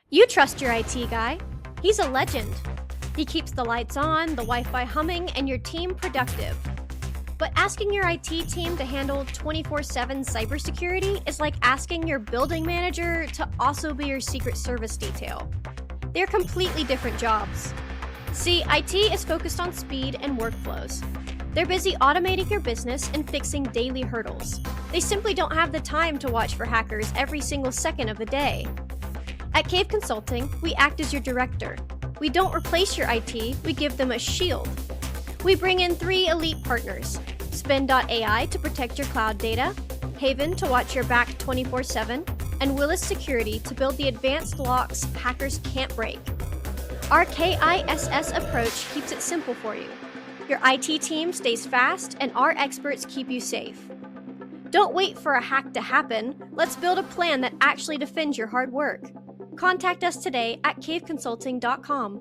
You trust your IT guy. He's a legend. He keeps the lights on, the Wi-Fi humming, and your team productive. But asking your IT team to handle 24/7 cybersecurity is like asking your building manager to also be your Secret Service detail. They're completely different jobs. See, IT is focused on speed and workflows. They're busy automating your business and fixing daily hurdles. They simply don't have the time to watch for hackers every single second of the day. At Cave Consulting, we act as your director. We don't replace your IT, we give them a shield. We bring in 3 elite partners: Spin.ai to protect your cloud data, Haven to watch your back 24/7, and Willis Security to build the advanced locks hackers can't break. Our K.I.S.S approach keeps it simple for you. Your IT team stays fast, and our experts keep you safe. Don't wait for a hack to happen. Let's build a plan that actually defends your hard work. Contact us today at caveconsulting.com.